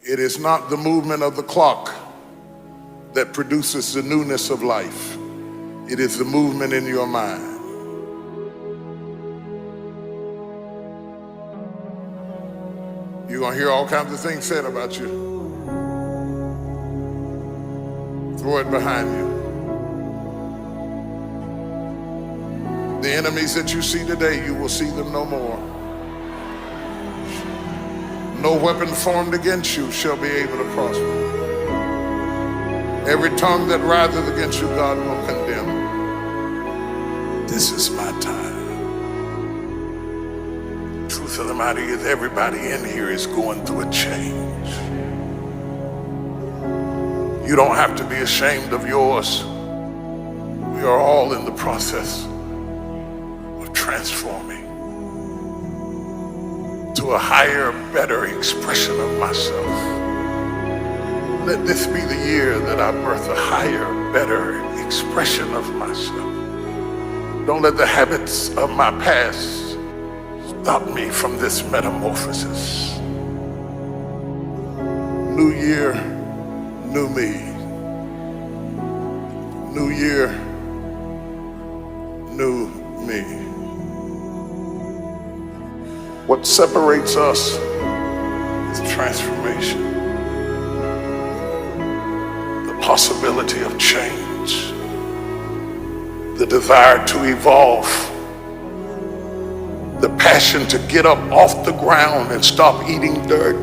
It is not the movement of the clock that produces the newness of life. It is the movement in your mind. You're gonna hear all kinds of things said about you. Throw it behind you. The enemies that you see today, you will see them no more. No weapon formed against you shall be able to prosper. Every tongue that riseth against you, God will condemn. This is my time. Truth of the matter is, everybody in here is going through a change. You don't have to be ashamed of yours. We are all in the process of transforming to a higher, better expression of myself. Let this be the year that I birth a higher, better expression of myself. Don't let the habits of my past stop me from this metamorphosis. New year, new me. New year, new me. What separates us is transformation. The possibility of change. The desire to evolve. The passion to get up off the ground and stop eating dirt.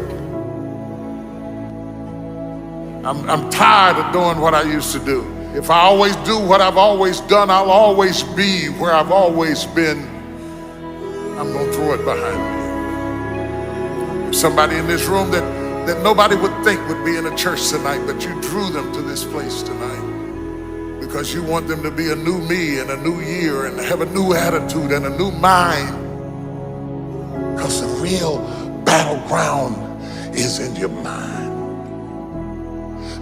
I'm tired of doing what I used to do. If I always do what I've always done, I'll always be where I've always been. I'm gonna throw it behind me. There's somebody in this room that nobody would think would be in a church tonight, but you drew them to this place tonight because you want them to be a new me and a new year and have a new attitude and a new mind. Because the real battleground is in your mind.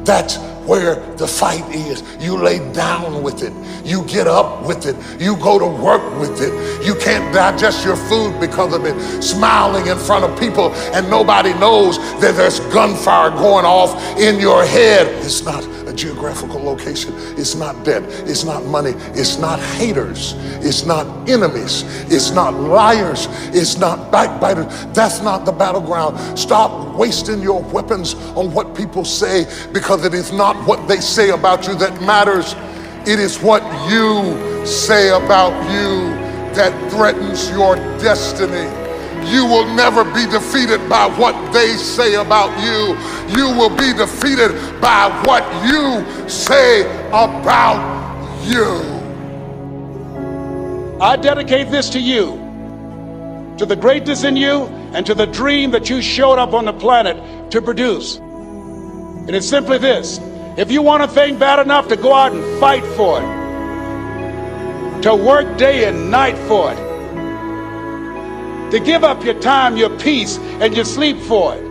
That's where the fight is. You lay down with it. You get up with it. You go to work with it. You can't digest your food because of it. Smiling in front of people and nobody knows that there's gunfire going off in your head. It's not a geographical location. It's not debt. It's not money. It's not haters. It's not enemies. It's not liars. It's not backbiters. That's not the battleground. Stop wasting your weapons on what people say, because it is not what they say about you that matters. It is what you say about you that threatens your destiny. You will never be defeated by what they say about you. You will be defeated by what you say about you. I dedicate this to you, to the greatness in you, and to the dream that you showed up on the planet to produce. And it's simply this: if you want a thing bad enough to go out and fight for it, to work day and night for it, to give up your time, your peace, and your sleep for it,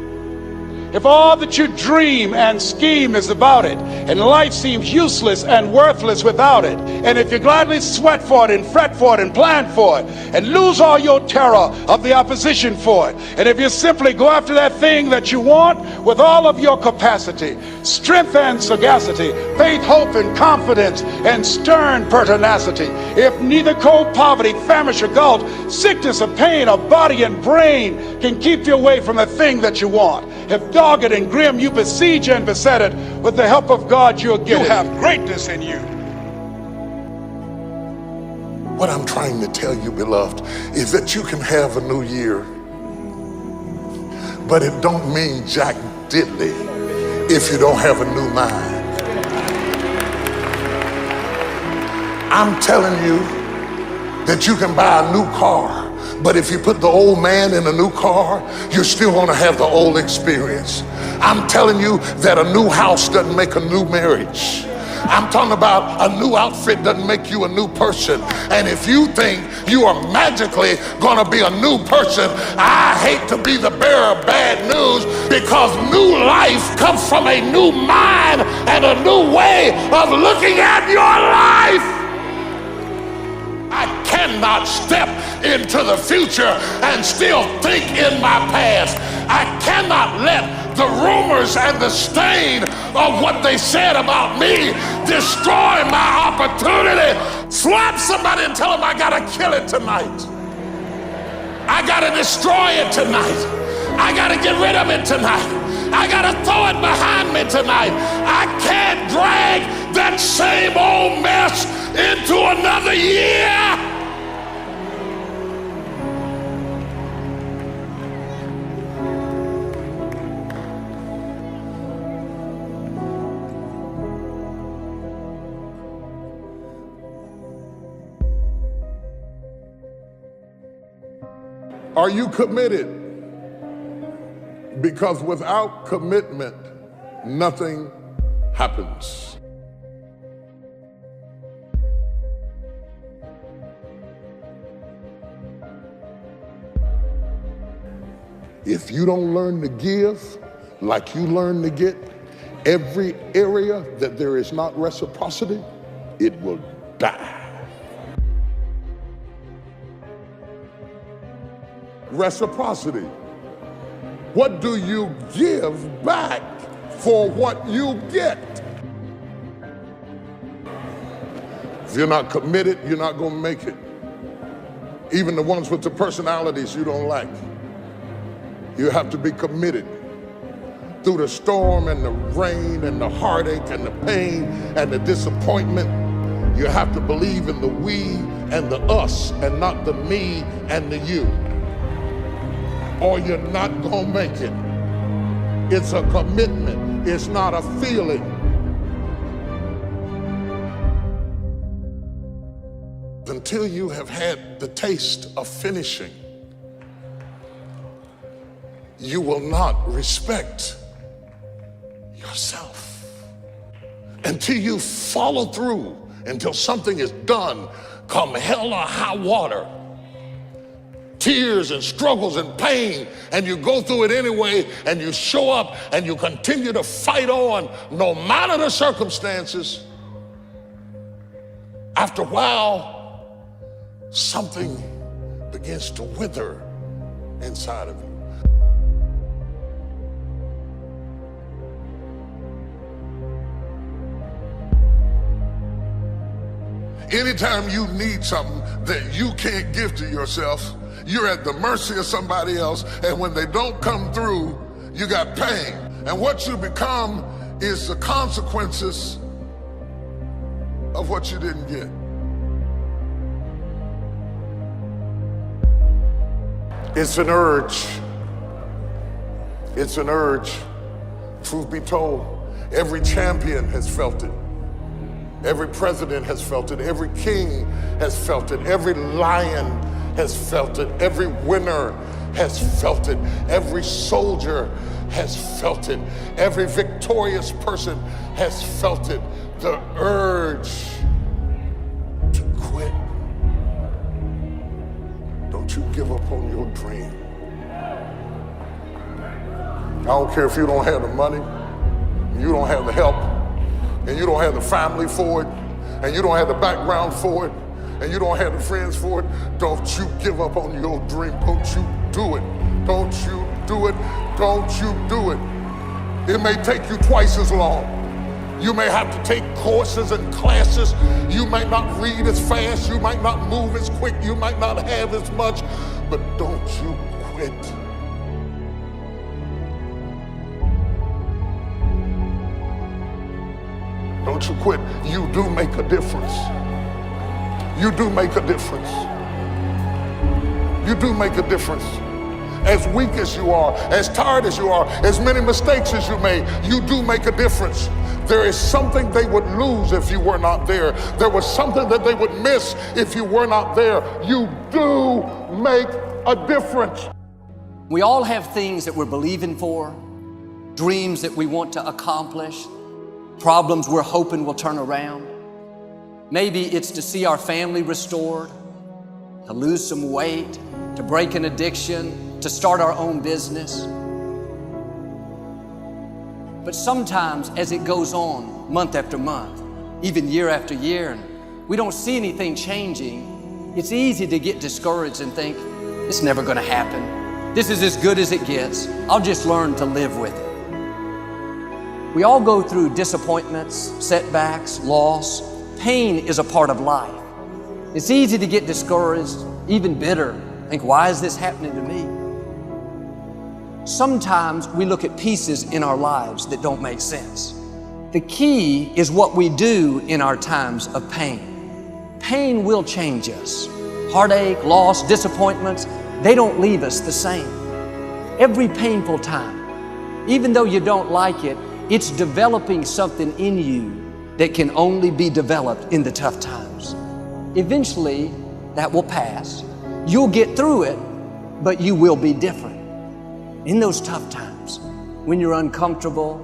if all that you dream and scheme is about it, and life seems useless and worthless without it, and if you gladly sweat for it and fret for it and plan for it, and lose all your terror of the opposition for it, and if you simply go after that thing that you want with all of your capacity, strength and sagacity, faith, hope, and confidence, and stern pertinacity, if neither cold poverty, famish, or gulch, sickness or pain of body and brain can keep you away from the thing that you want, if dogged and grim you besiege and beset it, with the help of God you'll get it. You have greatness in you. What I'm trying to tell you, beloved, is that you can have a new year, but it don't mean jack diddly if you don't have a new mind. I'm telling you that you can buy a new car, but if you put the old man in a new car, you're still gonna have the old experience. I'm telling you that a new house doesn't make a new marriage. I'm talking about a new outfit doesn't make you a new person. And if you think you are magically gonna be a new person, I hate to be the bearer of bad news, because new life comes from a new mind and a new way of looking at your life. I cannot step into the future and still think in my past. I cannot let the rumors rumors and the stain of what they said about me destroy my opportunity. Slap somebody and tell them I gotta kill it tonight. I gotta destroy it tonight. I gotta get rid of it tonight. I gotta throw it behind me tonight. I can't drag that same old mess into another year. Are you committed? Because without commitment, nothing happens. If you don't learn to give like you learn to get, every area that there is not reciprocity, it will die. Reciprocity. What do you give back for what you get? If you're not committed, you're not going to make it. Even the ones with the personalities you don't like. You have to be committed. Through the storm and the rain and the heartache and the pain and the disappointment, you have to believe in the we and the us and not the me and the you. Or you're not gonna make it. It's a commitment, it's not a feeling. Until you have had the taste of finishing, you will not respect yourself. Until you follow through, until something is done, come hell or high water, tears and struggles and pain, and you go through it anyway, and you show up and you continue to fight on no matter the circumstances. After a while, something begins to wither inside of you. Anytime you need something that you can't give to yourself, you're at the mercy of somebody else, and when they don't come through, you got pain. And what you become is the consequences of what you didn't get. It's an urge. It's an urge. Truth be told, every champion has felt it. Every president has felt it. Every king has felt it. Every lion has felt it. Every winner has felt it. Every soldier has felt it. Every victorious person has felt it. The urge to quit. Don't you give up on your dream. I don't care if you don't have the money, you don't have the help, and you don't have the family for it, and you don't have the background for it, and you don't have the friends for it. Don't you give up on your dream. Don't you do it. Don't you do it. Don't you do it. It may take you twice as long. You may have to take courses and classes. You might not read as fast. You might not move as quick. You might not have as much, but don't you quit. Don't you quit. You do make a difference. You do make a difference. You do make a difference. As weak as you are, as tired as you are, as many mistakes as you made, you do make a difference. There is something they would lose if you were not there. There was something that they would miss if you were not there. You do make a difference. We all have things that we're believing for, dreams that we want to accomplish, problems we're hoping will turn around. Maybe it's to see our family restored, to lose some weight, to break an addiction, to start our own business. But sometimes as it goes on, month after month, even year after year, and we don't see anything changing, it's easy to get discouraged and think, it's never gonna happen. This is as good as it gets. I'll just learn to live with it. We all go through disappointments, setbacks, loss. Pain is a part of life. It's easy to get discouraged, even bitter. Think, why is this happening to me? Sometimes we look at pieces in our lives that don't make sense. The key is what we do in our times of pain. Pain will change us. Heartache, loss, disappointments, they don't leave us the same. Every painful time, even though you don't like it, it's developing something in you that can only be developed in the tough times. Eventually, that will pass. You'll get through it, but you will be different. In those tough times, when you're uncomfortable,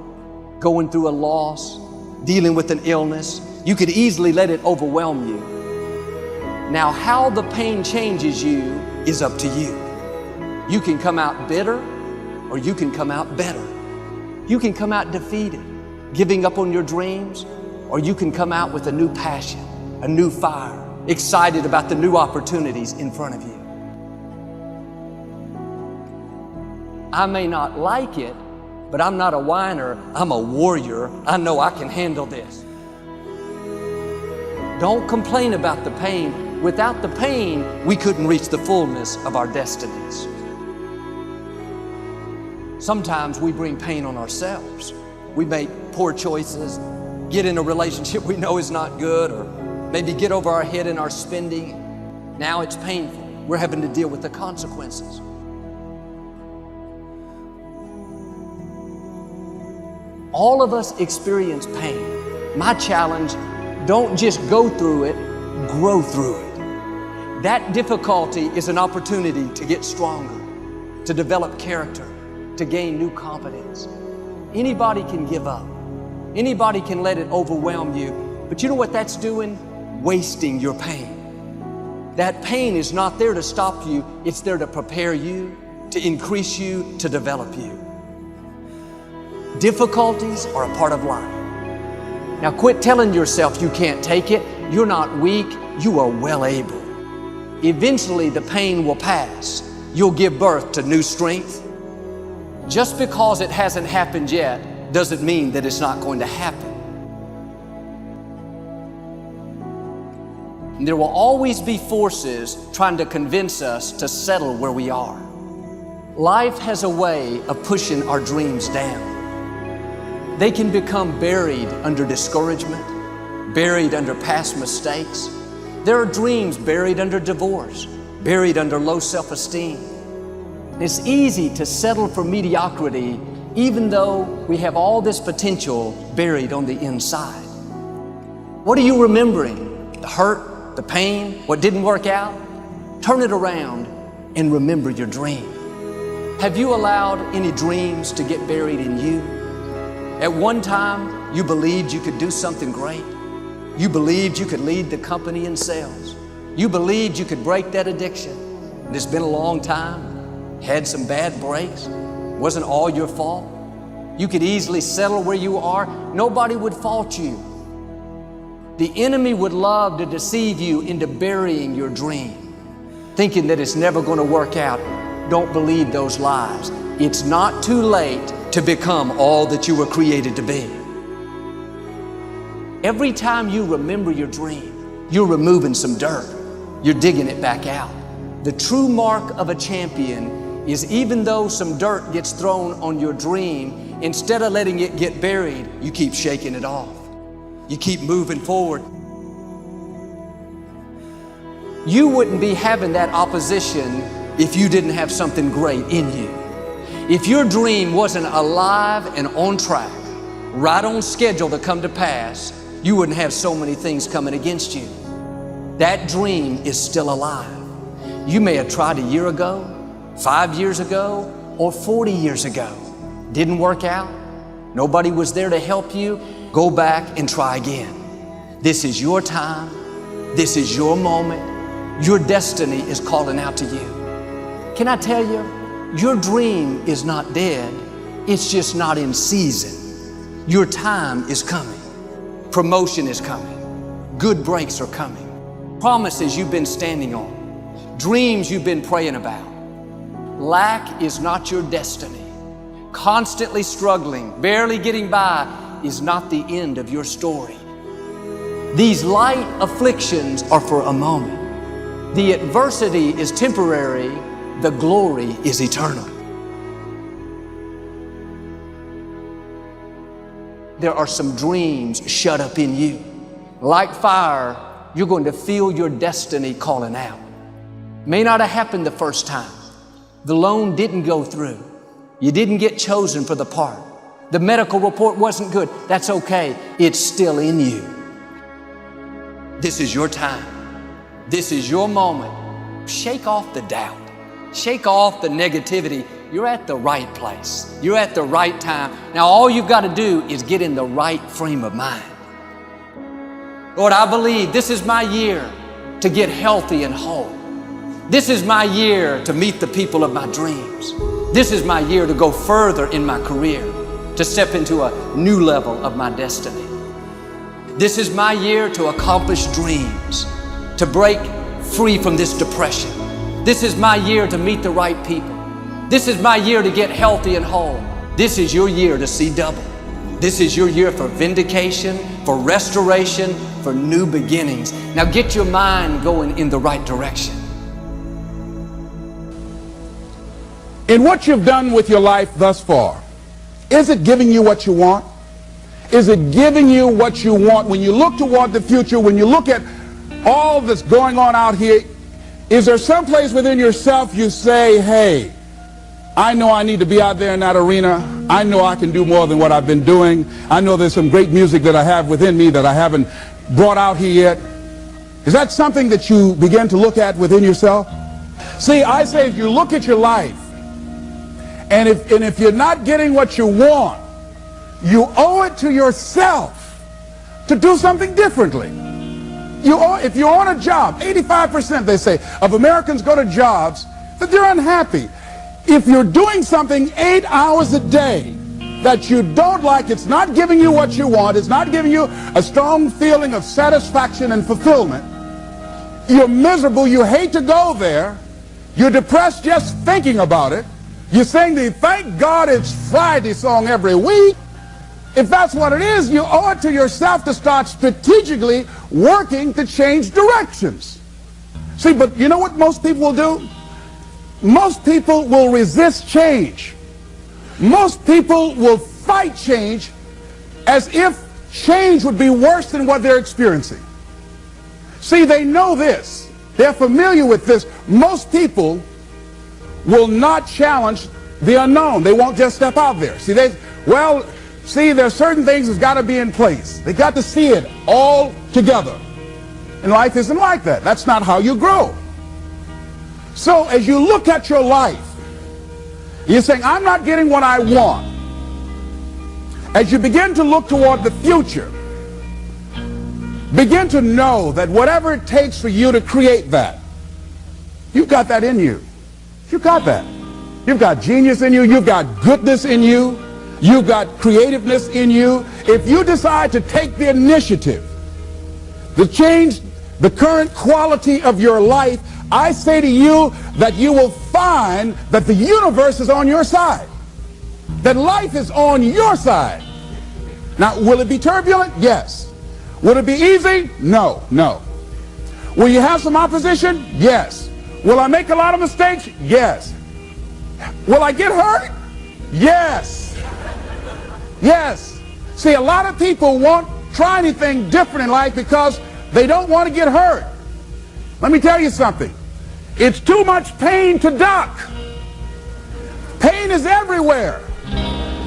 going through a loss, dealing with an illness, you could easily let it overwhelm you. Now, how the pain changes you is up to you. You can come out bitter, or you can come out better. You can come out defeated, giving up on your dreams, or you can come out with a new passion, a new fire, excited about the new opportunities in front of you. I may not like it, but I'm not a whiner, I'm a warrior. I know I can handle this. Don't complain about the pain. Without the pain, we couldn't reach the fullness of our destinies. Sometimes we bring pain on ourselves. We make poor choices, get in a relationship we know is not good, or maybe get over our head in our spending. Now it's painful. We're having to deal with the consequences. All of us experience pain. My challenge, don't just go through it, grow through it. That difficulty is an opportunity to get stronger, to develop character, to gain new confidence. Anybody can give up. Anybody can let it overwhelm you. But you know what that's doing? Wasting your pain. That pain is not there to stop you. It's there to prepare you, to increase you, to develop you. Difficulties are a part of life. Now quit telling yourself you can't take it. You're not weak. You are well able. Eventually the pain will pass. You'll give birth to new strength. Just because it hasn't happened yet doesn't mean that it's not going to happen. And there will always be forces trying to convince us to settle where we are. Life has a way of pushing our dreams down. They can become buried under discouragement, buried under past mistakes. There are dreams buried under divorce, buried under low self-esteem. It's easy to settle for mediocrity even though we have all this potential buried on the inside. What are you remembering? The hurt, the pain, what didn't work out? Turn it around and remember your dream. Have you allowed any dreams to get buried in you? At one time, you believed you could do something great. You believed you could lead the company in sales. You believed you could break that addiction. And it's been a long time, had some bad breaks, wasn't all your fault. You could easily settle where you are. Nobody would fault you. The enemy would love to deceive you into burying your dream, thinking that it's never going to work out. Don't believe those lies. It's not too late to become all that you were created to be. Every time you remember your dream, you're removing some dirt. You're digging it back out. The true mark of a champion is even though some dirt gets thrown on your dream, instead of letting it get buried, you keep shaking it off. You keep moving forward. You wouldn't be having that opposition if you didn't have something great in you. If your dream wasn't alive and on track, right on schedule to come to pass, you wouldn't have so many things coming against you. That dream is still alive. You may have tried a year ago, 5 years ago, or 40 years ago. Didn't work out. Nobody was there to help you. Go back and try again. This is your time. This is your moment. Your destiny is calling out to you. Can I tell you, your dream is not dead. It's just not in season. Your time is coming. Promotion is coming. Good breaks are coming. Promises you've been standing on. Dreams you've been praying about. Lack is not your destiny. constantly struggling, barely getting by, is not the end of your story. These light afflictions are for a moment. The adversity is temporary, the glory is eternal. There are some dreams shut up in you. Like fire, you're going to feel your destiny calling out. May not have happened the first time. The loan didn't go through. You didn't get chosen for the part. The medical report wasn't good. That's okay. It's still in you. This is your time. This is your moment. Shake off the doubt. Shake off the negativity. You're at the right place. You're at the right time. Now all you've got to do is get in the right frame of mind. Lord, I believe this is my year to get healthy and whole. This is my year to meet the people of my dreams. This is my year to go further in my career, to step into a new level of my destiny. This is my year to accomplish dreams, to break free from this depression. This is my year to meet the right people. This is my year to get healthy and whole. This is your year to see double. This is your year for vindication, for restoration, for new beginnings. Now get your mind going in the right direction. In what you've done with your life thus far, is it giving you what you want? Is it giving you what you want? When you look toward the future, when you look at all that's going on out here, is there some place within yourself you say, hey, I know I need to be out there in that arena. I know I can do more than what I've been doing. I know there's some great music that I have within me that I haven't brought out here yet. Is that something that you begin to look at within yourself? See, I say if you look at your life, and if you're not getting what you want, you owe it to yourself to do something differently. If you're on a job, 85% they say of Americans go to jobs that they're unhappy. If you're doing something 8 hours a day that you don't like, it's not giving you what you want, it's not giving you a strong feeling of satisfaction and fulfillment, you're miserable, you hate to go there, you're depressed just thinking about it, you sing the "Thank God It's Friday" song every week. If that's what it is, you owe it to yourself to start strategically working to change directions. See, but you know what most people will do? Most people will resist change. Most people will fight change as if change would be worse than what they're experiencing. See, they know this. They're familiar with this. Most people will not challenge the unknown. They won't just step out there. See, there's certain things that's got to be in place. They got to see it all together. And life isn't like that. That's not how you grow. So as you look at your life, you're saying, I'm not getting what I want. As you begin to look toward the future, begin to know that whatever it takes for you to create that, you've got that in you. You've got that. You've got genius in you. You've got goodness in you. You've got creativeness in you. If you decide to take the initiative to change the current quality of your life, I say to you that you will find that the universe is on your side, that life is on your side. Now, will it be turbulent? Yes. Will it be easy? No, no. Will you have some opposition? Yes. Will I make a lot of mistakes? Yes. Will I get hurt? Yes. Yes. See, a lot of people won't try anything different in life because they don't want to get hurt. Let me tell you something. It's too much pain to duck. Pain is everywhere.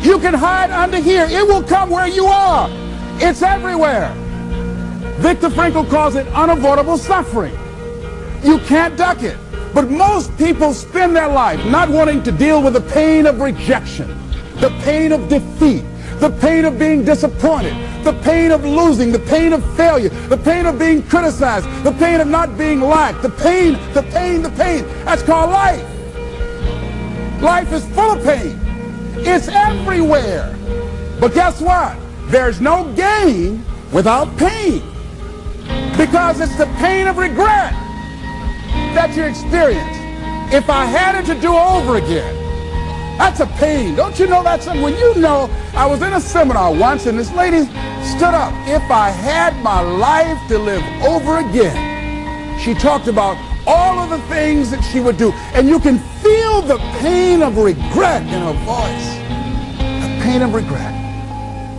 You can hide under here. It will come where you are. It's everywhere. Viktor Frankl calls it unavoidable suffering. You can't duck it. But most people spend their life not wanting to deal with the pain of rejection, the pain of defeat, the pain of being disappointed, the pain of losing, the pain of failure, the pain of being criticized, the pain of not being liked, the pain. That's called life. Life is full of pain. It's everywhere. But guess what? There's no gain without pain. Because it's the pain of regret that you experience. If I had it to do over again, That's a pain. Don't you know that's when you know? I was in a seminar once and this lady stood up. If I had my life to live over again, she talked about all of the things that she would do. And you can feel the pain of regret in her voice. The pain of regret.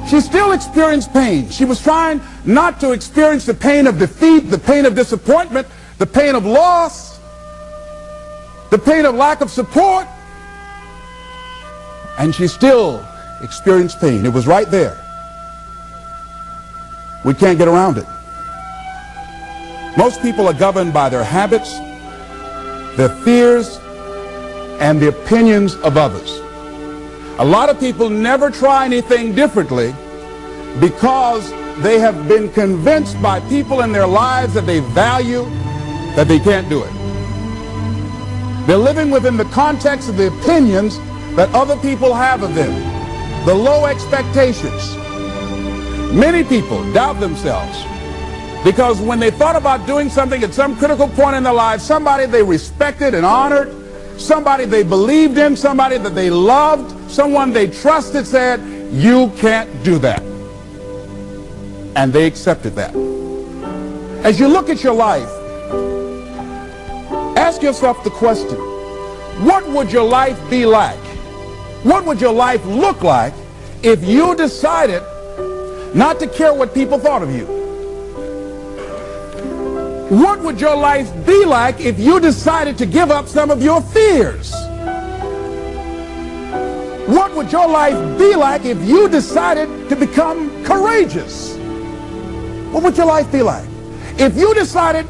She still experienced pain. She was trying not to experience the pain of defeat, the pain of disappointment, the pain of loss, the pain of lack of support. And she still experienced pain. It was right there. We can't get around it. Most people are governed by their habits, their fears, and the opinions of others. A lot of people never try anything differently because they have been convinced by people in their lives that they value that they can't do it. They're living within the context of the opinions that other people have of them, the low expectations. Many people doubt themselves because when they thought about doing something at some critical point in their lives, somebody they respected and honored, somebody they believed in, somebody that they loved, someone they trusted said, "You can't do that." And they accepted that. As you look at your life, ask yourself the question, what would your life be like? What would your life look like if you decided not to care what people thought of you? What would your life be like if you decided to give up some of your fears? What would your life be like if you decided to become courageous? What would your life be like? If you decided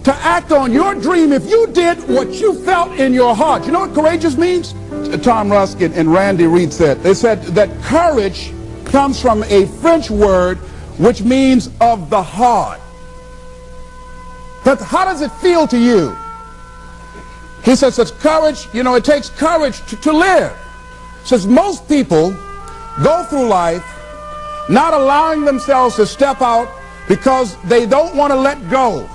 to act on your dream, if you did what you felt in your heart. You know what courageous means? Tom Rusk and Randy Reed said. They said that courage comes from a French word which means of the heart. But how does it feel to you? He says it's courage, you know, it takes courage to live. Says most people go through life not allowing themselves to step out because they don't want to let go.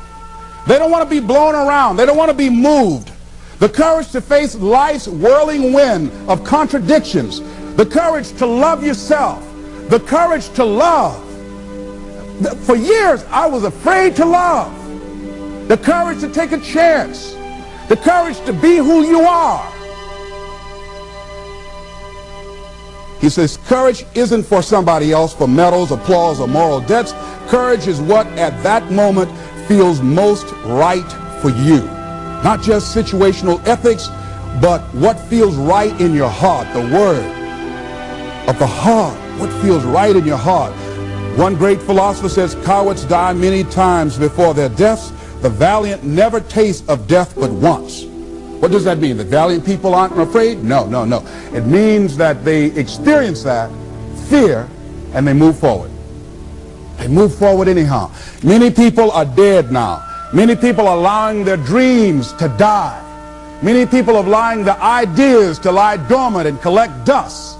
They don't want to be blown around. They don't want to be moved. The courage to face life's whirling wind of contradictions. The courage to love yourself. The courage to love. For years, I was afraid to love. The courage to take a chance. The courage to be who you are. He says courage isn't for somebody else, for medals, applause, or moral debts. Courage is what at that moment feels most right for you. Not just situational ethics, but what feels right in your heart, the word of the heart, what feels right in your heart. One great philosopher says, cowards die many times before their deaths. The valiant never taste of death but once. What does that mean? The valiant people aren't afraid? No, no, no. It means that they experience that fear and they move forward. They move forward anyhow. Many people are dead now. Many people are allowing their dreams to die. Many people are allowing their ideas to lie dormant and collect dust.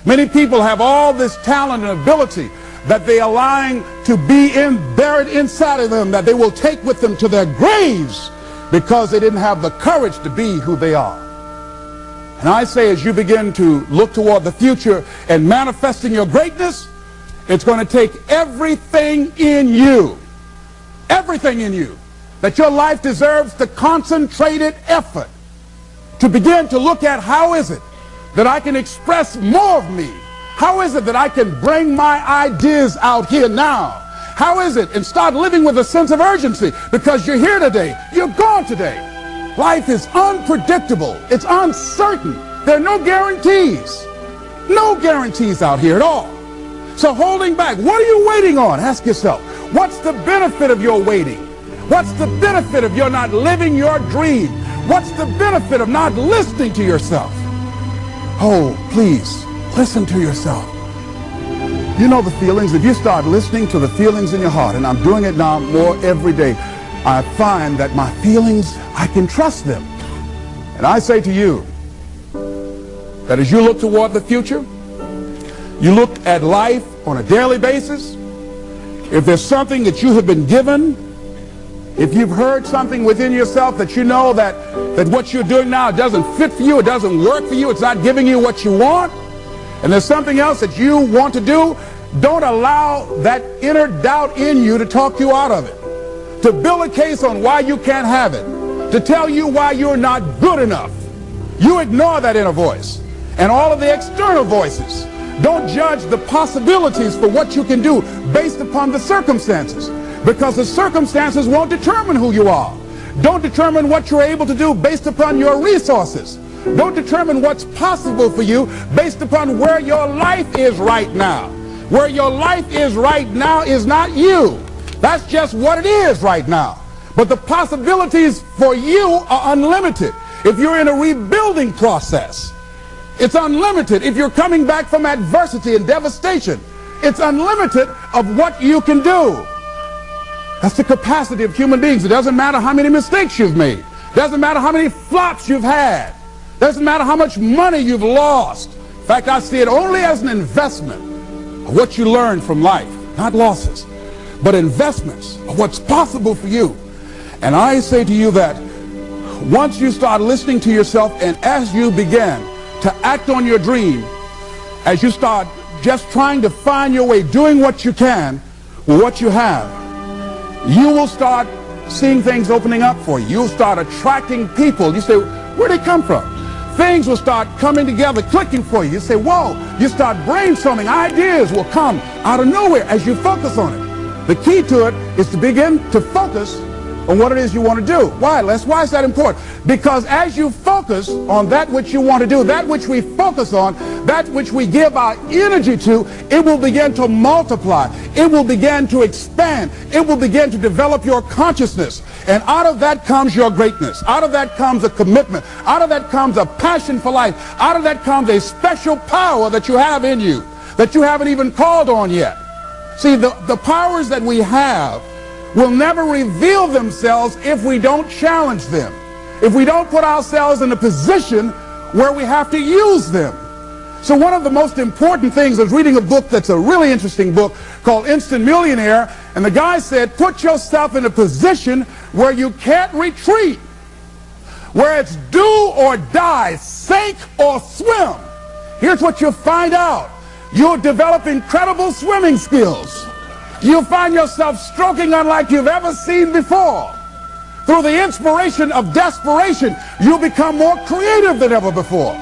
Many people have all this talent and ability that they are allowing to be buried inside of them, that they will take with them to their graves because they didn't have the courage to be who they are. And I say, as you begin to look toward the future and manifesting your greatness, it's going to take everything in you, that your life deserves the concentrated effort to begin to look at how is it that I can express more of me? How is it that I can bring my ideas out here now? How is it? And start living with a sense of urgency, because you're here today, you're gone today. Life is unpredictable. It's uncertain. There are no guarantees. No guarantees out here at all. So holding back, what are you waiting on? Ask yourself, what's the benefit of your waiting? What's the benefit of your not living your dream? What's the benefit of not listening to yourself? Oh, please, listen to yourself. You know the feelings. If you start listening to the feelings in your heart, and I'm doing it now more every day, I find that my feelings, I can trust them. And I say to you that as you look toward the future, you look at life on a daily basis, if there's something that you have been given If you've heard something within yourself that you know that what you're doing now doesn't fit for you, it doesn't work for you, it's not giving you what you want, and there's something else that you want to do, don't allow that inner doubt in you to talk you out of it, to build a case on why you can't have it, to tell you why you're not good enough. You ignore that inner voice and all of the external voices. Don't judge the possibilities for what you can do based upon the circumstances, because the circumstances won't determine who you are. Don't determine what you're able to do based upon your resources. Don't determine what's possible for you based upon where your life is right now. Where your life is right now is not you. That's just what it is right now. But the possibilities for you are unlimited. If you're in a rebuilding process, it's unlimited. If you're coming back from adversity and devastation, it's unlimited of what you can do. That's the capacity of human beings. It doesn't matter how many mistakes you've made. It doesn't matter how many flops you've had. It doesn't matter how much money you've lost. In fact, I see it only as an investment of what you learn from life, not losses, but investments of what's possible for you. And I say to you that once you start listening to yourself, and as you begin to act on your dream, as you start just trying to find your way, doing what you can with what you have, you will start seeing things opening up for you. You'll start attracting people. You say, where'd they come from? Things will start coming together, clicking for you. You say, whoa. You start brainstorming. Ideas will come out of nowhere as you focus on it. The key to it is to begin to focus on what it is you want to do. Why, Les? Why is that important? Because as you focus on that which you want to do, that which we focus on, that which we give our energy to, it will begin to multiply. It will begin to expand. It will begin to develop your consciousness. And out of that comes your greatness. Out of that comes a commitment. Out of that comes a passion for life. Out of that comes a special power that you have in you that you haven't even called on yet. See, the powers that we have will never reveal themselves if we don't challenge them, if we don't put ourselves in a position where we have to use them. So one of the most important things, I was reading a book that's a really interesting book called Instant Millionaire, and the guy said, put yourself in a position where you can't retreat, where it's do or die, sink or swim. Here's what you'll find out. You'll develop incredible swimming skills. You'll find yourself stroking unlike you've ever seen before. Through the inspiration of desperation, you'll become more creative than ever before.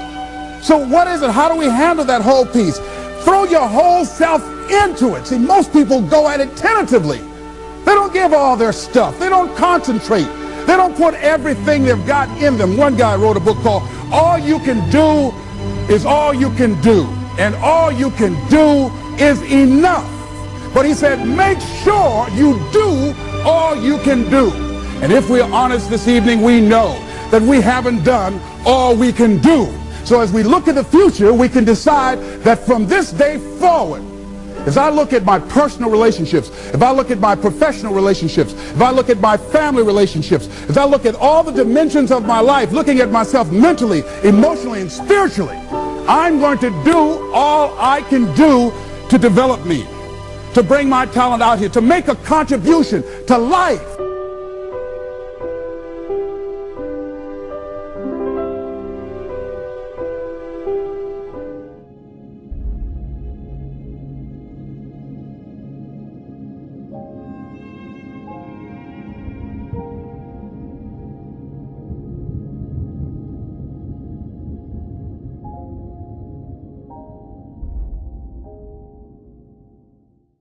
So what is it? How do we handle that whole piece? Throw your whole self into it. See, most people go at it tentatively. They don't give all their stuff. They don't concentrate. They don't put everything they've got in them. One guy wrote a book called All You Can Do Is All You Can Do. And all you can do is enough. But he said, make sure you do all you can do. And if we're honest this evening, we know that we haven't done all we can do. So as we look at the future, we can decide that from this day forward, as I look at my personal relationships, if I look at my professional relationships, if I look at my family relationships, if I look at all the dimensions of my life, looking at myself mentally, emotionally, and spiritually, I'm going to do all I can do to develop me, to bring my talent out here, to make a contribution to life.